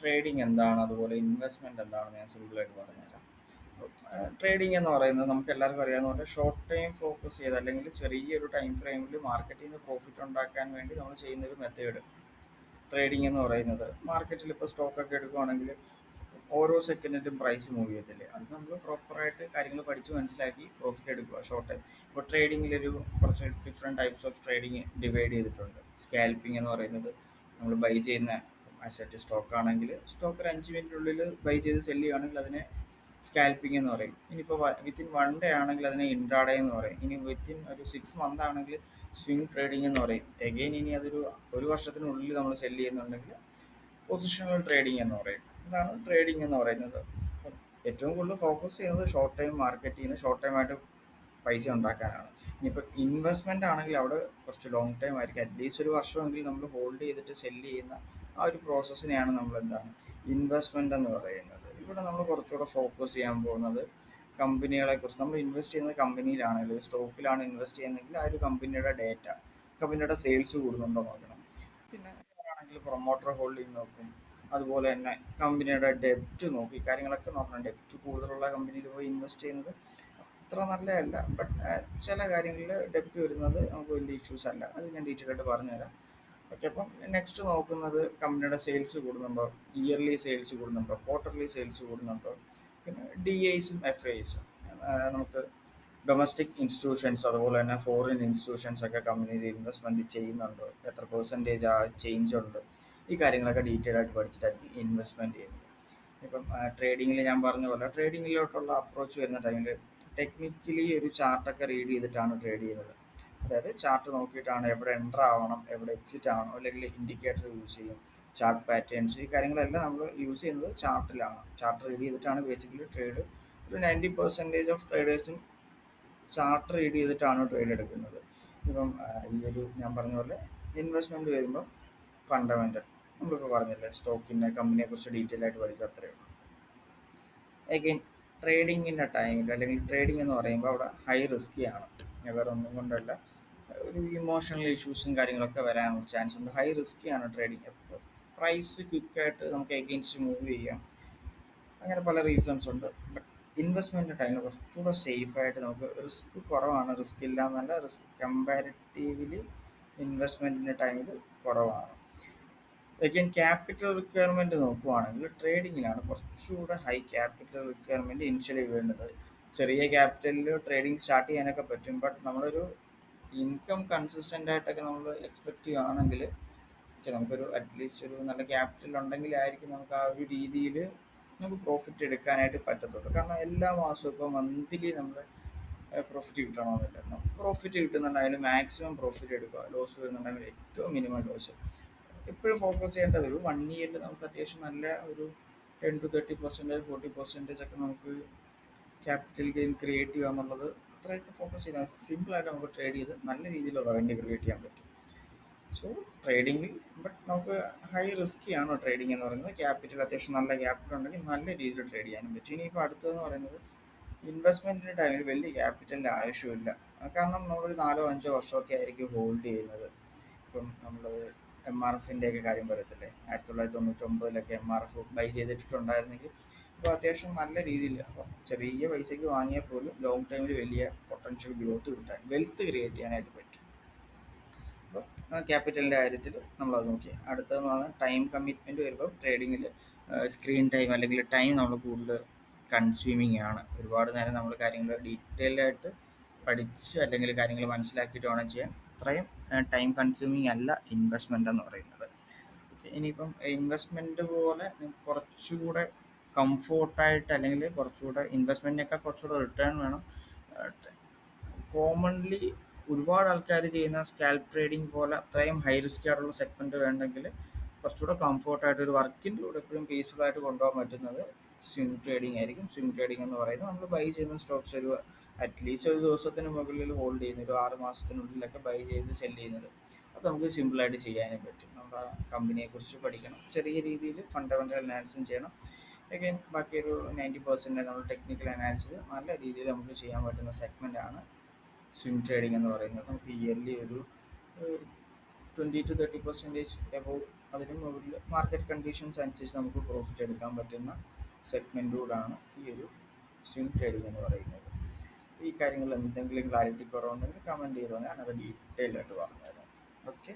Trading എന്താണ്, അതുപോലെ investment എന്താണെന്ന് ഞാൻ സിമ്പിളായിട്ട് പറഞ്ഞുതരാം. ട്രേഡിംഗ് എന്ന് പറയുന്നത് നമുക്ക് എല്ലാവർക്കും അറിയാവുന്ന പോലെ ഷോർട്ട് ടൈം ഫോക്കസ് ചെയ്ത് അല്ലെങ്കിൽ ചെറിയൊരു ടൈം ഫ്രെയിമിൽ മാർക്കറ്റിൽ നിന്ന് പ്രോഫിറ്റ് ഉണ്ടാക്കാൻ വേണ്ടി നമ്മൾ ചെയ്യുന്നൊരു മെത്തേഡ് ട്രേഡിംഗ് എന്ന് പറയുന്നത്. മാർക്കറ്റിൽ ഇപ്പോൾ സ്റ്റോക്കൊക്കെ എടുക്കുകയാണെങ്കിൽ ഓരോ സെക്കൻഡിലും പ്രൈസ് മൂവ് ചെയ്യത്തില്ലേ, അത് നമ്മൾ പ്രോപ്പറായിട്ട് കാര്യങ്ങൾ പഠിച്ച് മനസ്സിലാക്കി പ്രോഫിറ്റ് എടുക്കുക ഷോർട്ട് ടൈം. ഇപ്പോൾ ട്രേഡിങ്ങിലൊരു കുറച്ച് different types of trading divide ചെയ്തിട്ടുണ്ട്. സ്കാൽപ്പിംഗ് എന്ന് പറയുന്നത് നമ്മൾ ബൈ ചെയ്യുന്ന അസറ്റ് സ്റ്റോക്ക് ആണെങ്കിൽ സ്റ്റോക്ക് ഒരു 5 മിനിറ്റിനുള്ളിൽ ബൈ ചെയ്ത് സെല് ചെയ്യുകയാണെങ്കിൽ അതിനെ സ്കാൽപ്പിംഗ് എന്ന് പറയും. ഇനിയിപ്പോൾ വിത്തിൻ 1 ഡേ ആണെങ്കിൽ അതിനെ ഇൻട്രാഡേ എന്ന് പറയും. ഇനി വിത്തിൻ ഒരു 6 മന്ത് ആണെങ്കിൽ സ്വിംഗ് ട്രേഡിംഗ് എന്ന് പറയും. എഗെയിൻ ഇനി അതൊരു ഒരു വർഷത്തിനുള്ളിൽ നമ്മൾ സെല് ചെയ്യുന്നുണ്ടെങ്കിൽ പൊസിഷണൽ ട്രേഡിംഗ് എന്ന് പറയും. ഇതാണ് ട്രേഡിംഗ് എന്ന് പറയുന്നത്. അപ്പം ഏറ്റവും കൂടുതൽ ഫോക്കസ് ചെയ്യുന്നത് ഷോർട്ട് ടൈം മാർക്കറ്റിൽ നിന്ന് ഷോർട്ട് ടൈം ആയിട്ട് പൈസ ഉണ്ടാക്കാനാണ്. ഇനിയിപ്പോൾ ഇൻവെസ്റ്റ്മെന്റ് ആണെങ്കിൽ അവിടെ കുറച്ച് ലോങ് ടൈം ആയിരിക്കും. അറ്റ്ലീസ്റ്റ് ഒരു വർഷമെങ്കിലും നമ്മൾ ഹോൾഡ് ചെയ്തിട്ട് സെല് ചെയ്യുന്ന ആ ഒരു പ്രോസസ്സിനെയാണ് നമ്മൾ എന്താണ് ഇൻവെസ്റ്റ്മെന്റ് എന്ന് പറയുന്നത്. ഇവിടെ നമ്മൾ കുറച്ചുകൂടെ ഫോക്കസ് ചെയ്യാൻ പോകുന്നത് കമ്പനികളെ കുറിച്ച്. നമ്മൾ ഇൻവെസ്റ്റ് ചെയ്യുന്നത് കമ്പനിയിലാണെങ്കിൽ സ്റ്റോക്കിലാണ് ഇൻവെസ്റ്റ് ചെയ്യുന്നതെങ്കിൽ ആ ഒരു കമ്പനിയുടെ ഡേറ്റ, കമ്പനിയുടെ സെയിൽസ് കൂടുന്നുണ്ടോ നോക്കണം. പിന്നെ ആണെങ്കിൽ പ്രൊമോട്ടർ ഹോൾഡിംഗ് നോക്കും. അതുപോലെ തന്നെ കമ്പനിയുടെ ഡെപ്റ്റ് നോക്കി കാര്യങ്ങളൊക്കെ നോക്കണം. ഡെപ്റ്റ് കൂടുതലുള്ള കമ്പനിയിൽ പോയി ഇൻവെസ്റ്റ് ചെയ്യുന്നത് അത്ര നല്ലതല്ല. ബട്ട് ചില കാര്യങ്ങളിൽ ഡെപ്റ്റ് വരുന്നത് നമുക്ക് വലിയ ഇഷ്യൂസ് അല്ല. അത് ഞാൻ ഡീറ്റെയിൽ ആയിട്ട് പറഞ്ഞുതരാം. ഓക്കെ, അപ്പം നെക്സ്റ്റ് നോക്കുന്നത് കമ്പനിയുടെ സെയിൽസ് കൂടുന്നുണ്ടോ, ഇയർലി സെയിൽസ് കൂടുന്നുണ്ടോ, ക്വാർട്ടർലി സെയിൽസ് കൂടുന്നുണ്ടോ. പിന്നെ ഡി ഐസും എഫ് ഐസും നമുക്ക് ഡൊമസ്റ്റിക് ഇൻസ്റ്റിറ്റ്യൂഷൻസ് അതുപോലെ തന്നെ ഫോറിൻ ഇൻസ്റ്റിറ്റ്യൂഷൻസ് ഒക്കെ കമ്പനിയിൽ ഇൻവെസ്റ്റ്മെന്റ് ചെയ്യുന്നുണ്ടോ, എത്ര പെർസെൻറ്റേജ് ആ ചേഞ്ച് ഉണ്ട്, ഈ കാര്യങ്ങളൊക്കെ ഡീറ്റെയിൽ ആയിട്ട് പഠിച്ചിട്ടായിരിക്കും ഇൻവെസ്റ്റ്മെന്റ് ചെയ്യുന്നത്. ഇപ്പം ട്രേഡിങ്ങിൽ ഞാൻ പറഞ്ഞ പോലെ ട്രേഡിങ്ങിലോട്ടുള്ള അപ്രോച്ച് വരുന്ന ടൈമിൽ ടെക്നിക്കലി ഒരു ചാർട്ടൊക്കെ റീഡ് ചെയ്തിട്ടാണ് ട്രേഡ് ചെയ്യുന്നത്. അതായത് ചാർട്ട് നോക്കിയിട്ടാണ് എവിടെ എൻ്റർ ആവണം, എവിടെ എക്സിറ്റ് ആവണം, അല്ലെങ്കിൽ ഇൻഡിക്കേറ്റർ യൂസ് ചെയ്യും, ചാർട്ട് പാറ്റേൺസ്, ഈ കാര്യങ്ങളെല്ലാം നമ്മൾ യൂസ് ചെയ്യുന്നത് ചാർട്ടിലാണ്. ചാർട്ട് റീഡ് ചെയ്തിട്ടാണ് ബേസിക്കലി ട്രേഡ്. ഒരു 90% ഓഫ് ട്രേഡേഴ്സും ചാർട്ട് റീഡ് ചെയ്തിട്ടാണ് ട്രേഡ് എടുക്കുന്നത്. ഇപ്പം ഈ ഒരു ഞാൻ പറഞ്ഞ പോലെ ഇൻവെസ്റ്റ്മെന്റ് വരുമ്പോൾ ഫണ്ടമെന്റൽ നമ്മളിപ്പോൾ പറഞ്ഞില്ലേ, സ്റ്റോക്കിൻ്റെ കമ്പനിയെ കുറിച്ച് ഡീറ്റെയിൽ ആയിട്ട് പഠിക്കുക, അത്രയേ ഉള്ളൂ. അഗൈൻ ട്രേഡിങ്ങിൻ്റെ ടൈമിൽ അല്ലെങ്കിൽ ട്രേഡിംഗ് എന്ന് പറയുമ്പോൾ അവിടെ ഹൈ റിസ്ക്കിയാണ്. വേറെ ഒന്നും കൊണ്ടല്ല, ഒരു ഇമോഷണൽ ഇഷ്യൂസും കാര്യങ്ങളൊക്കെ വരാനുള്ള ചാൻസ് ഉണ്ട്. ഹൈ റിസ്ക്കിയാണ് ട്രേഡിങ്. എപ്പോൾ പ്രൈസ് ക്വിക്കായിട്ട് നമുക്ക് എഗെയിൻസ്റ്റ് മൂവ് ചെയ്യാം, അങ്ങനെ പല റീസൺസ് ഉണ്ട്. ബട്ട് ഇൻവെസ്റ്റ്മെൻറ്റ് ടൈമിൽ കുറച്ചുകൂടെ സേഫായിട്ട് നമുക്ക് റിസ്ക് കുറവാണ്. റിസ്ക് ഇല്ല എന്നല്ല, റിസ്ക് കമ്പാരിറ്റീവ്ലി ഇൻവെസ്റ്റ്മെൻറ്റിൻ്റെ ടൈമിൽ കുറവാണ്. അഗൈൻ ക്യാപിറ്റൽ റിക്വയർമെൻറ്റ് നോക്കുവാണെങ്കിൽ ട്രേഡിങ്ങിലാണ് കുറച്ചുകൂടെ ഹൈ ക്യാപിറ്റൽ റിക്വയർമെൻറ്റ് ഇനിഷ്യലി വേണ്ടത്. ചെറിയ ക്യാപിറ്റലിൽ ട്രേഡിങ് സ്റ്റാർട്ട് ചെയ്യാനൊക്കെ പറ്റും. ബട്ട് നമ്മളൊരു ഇൻകം കൺസിസ്റ്റൻ്റ് ആയിട്ടൊക്കെ നമ്മൾ എക്സ്പെക്റ്റ് ചെയ്യുകയാണെങ്കിൽ നമുക്കൊരു അറ്റ്ലീസ്റ്റ് ഒരു നല്ല ക്യാപിറ്റൽ ഉണ്ടെങ്കിലായിരിക്കും നമുക്ക് ആ ഒരു രീതിയിൽ നമുക്ക് പ്രോഫിറ്റ് എടുക്കാനായിട്ട് പറ്റത്തുള്ളൂ. കാരണം എല്ലാ മാസവും ഇപ്പോൾ മന്ത്ലി നമ്മൾ പ്രോഫിറ്റ് കിട്ടണമെന്നില്ല. നമുക്ക് പ്രോഫിറ്റ് കിട്ടുന്നുണ്ടെങ്കിൽ അതിന് മാക്സിമം പ്രോഫിറ്റ് എടുക്കുക, ലോസ് വരുന്നുണ്ടെങ്കിൽ ഏറ്റവും മിനിമം ലോസ്. എപ്പോഴും ഫോക്കസ് ചെയ്യേണ്ടത് ഒരു 1 ഇയറിൽ നമുക്ക് അത്യാവശ്യം നല്ല ഒരു 10 to 30%, 40% ഒക്കെ നമുക്ക് ക്യാപിറ്റൽ ഗെയിൻ ക്രിയേറ്റ് ചെയ്യുക എന്നുള്ളത്, അത്രയൊക്കെ ഫോക്കസ് ചെയ്താൽ സിമ്പിളായിട്ട് നമുക്ക് ട്രേഡ് ചെയ്ത് നല്ല രീതിയിലുള്ള റവന്യൂ ക്രിയേറ്റ് ചെയ്യാൻ പറ്റും. സോ ട്രേഡിങ്ങിൽ ബട്ട് നമുക്ക് ഹൈ റിസ്ക്കിയാണ് ട്രേഡിംഗ് എന്ന് പറയുന്നത്. ക്യാപിറ്റൽ അത്യാവശ്യം നല്ല ക്യാപിറ്റൽ ഉണ്ടെങ്കിൽ നല്ല രീതിയിൽ ട്രേഡ് ചെയ്യാനും പറ്റും. ഇനിയിപ്പോൾ അടുത്തതെന്ന് പറയുന്നത് ഇൻവെസ്റ്റ്മെൻറ്റിൻ്റെ ടൈമിൽ വലിയ ക്യാപിറ്റലിൻ്റെ ആവശ്യമില്ല. കാരണം നമ്മളൊരു 4 or 5 വർഷമൊക്കെ ആയിരിക്കും ഹോൾഡ് ചെയ്യുന്നത്. ഇപ്പം നമ്മൾ MRFൻ്റെ ഒക്കെ കാര്യം പറയത്തില്ലേ, 1999 MRF ബൈ ചെയ്തിട്ടുണ്ടായിരുന്നെങ്കിൽ ഇപ്പോൾ അത്യാവശ്യം നല്ല രീതിയിൽ, അപ്പം ചെറിയ പൈസയ്ക്ക് വാങ്ങിയാൽ പോലും ലോങ് ടൈമിൽ വലിയ പൊട്ടൻഷ്യൽ ഗ്രോത്ത് കിട്ടാൻ, വെൽത്ത് ക്രിയേറ്റ് ചെയ്യാനായിട്ട് പറ്റും. അപ്പോൾ ക്യാപിറ്റലിൻ്റെ കാര്യത്തിൽ നമ്മളത് നോക്കി. അടുത്തതെന്ന് പറഞ്ഞാൽ ടൈം കമ്മിറ്റ്മെൻറ്റ് വരുമ്പോൾ ട്രേഡിങ്ങിൽ സ്ക്രീൻ ടൈം അല്ലെങ്കിൽ ടൈം നമ്മൾ കൂടുതൽ കൺസ്യൂമിങ് ആണ്. ഒരുപാട് നേരം നമ്മൾ കാര്യങ്ങൾ ഡീറ്റെയിൽഡായിട്ട് പഠിച്ച് അല്ലെങ്കിൽ കാര്യങ്ങൾ മനസ്സിലാക്കിയിട്ട് വേണം ചെയ്യാൻ. അത്രയും ടൈം കൺസ്യൂമിങ് അല്ല ഇൻവെസ്റ്റ്മെൻ്റ് എന്ന് പറയുന്നത്. ഇനിയിപ്പം ഇൻവെസ്റ്റ്മെൻറ്റ് പോലെ കുറച്ചുകൂടെ കംഫോർട്ടായിട്ട് അല്ലെങ്കിൽ കുറച്ചുകൂടെ ഇൻവെസ്റ്റ്മെൻറ്റിനൊക്കെ കുറച്ചുകൂടെ റിട്ടേൺ വേണം. കോമൺലി ഒരുപാട് ആൾക്കാർ ചെയ്യുന്ന സ്കാൽപ്പ് ട്രേഡിംഗ് പോലെ അത്രയും ഹൈ റിസ്ക് ആയിട്ടുള്ള സെഗ്മെൻറ്റ് വേണ്ടെങ്കിൽ കുറച്ചുകൂടെ കംഫോർട്ടായിട്ട് ഒരു വർക്കിൻ്റെ കൂടെ എപ്പോഴും പീസ്ഫുള്ളായിട്ട് കൊണ്ടുപോകാൻ പറ്റുന്നത് സ്വിംഗ് ട്രേഡിംഗ് ആയിരിക്കും. സ്വിംഗ് ട്രേഡിംഗ് എന്ന് പറയുന്നത് നമ്മൾ ബൈ ചെയ്യുന്ന സ്റ്റോക്സ് ഒരു അറ്റ്ലീസ്റ്റ് ഒരു ദിവസത്തിന് മുകളിൽ ഹോൾഡ് ചെയ്യുന്നത്, ഒരു 6 മാസത്തിനുള്ളിലൊക്കെ ബൈ ചെയ്ത് സെല് ചെയ്യുന്നത്, അത് നമുക്ക് സിമ്പിളായിട്ട് ചെയ്യാനും പറ്റും. നമ്മുടെ കമ്പനിയെക്കുറിച്ച് പഠിക്കണം, ചെറിയ രീതിയിൽ ഫണ്ടമെൻ്റൽ അനാലിസിസ് ചെയ്യണം. അഗൈൻ ബാക്കി ഒരു 90% നമ്മൾ ടെക്നിക്കൽ അനാലിസിസ് നല്ല രീതിയിൽ നമുക്ക് ചെയ്യാൻ പറ്റുന്ന സെഗ്മെൻ്റാണ് സ്വിംഗ് ട്രേഡിംഗ് എന്ന് പറയുന്നത്. നമുക്ക് ഇയർലി ഒരു 20 to 30% എബോവ് അതിന് മുകളിൽ മാർക്കറ്റ് കണ്ടീഷൻസ് അനുസരിച്ച് നമുക്ക് പ്രോഫിറ്റ് എടുക്കാൻ പറ്റുന്ന സെഗ്മെൻറ്റൂടാണ് ഈ ഒരു സ്വിംഗ് ട്രേഡിംഗ് എന്ന് പറയുന്നത്. ഈ കാര്യങ്ങൾ എന്തെങ്കിലും ക്ലാരിറ്റി കുറവുണ്ടെങ്കിൽ കമൻറ്റ് ചെയ്തോ, ഞാനത് ഡീറ്റെയിൽ ആയിട്ട് പറഞ്ഞുതരാം. ഓക്കെ.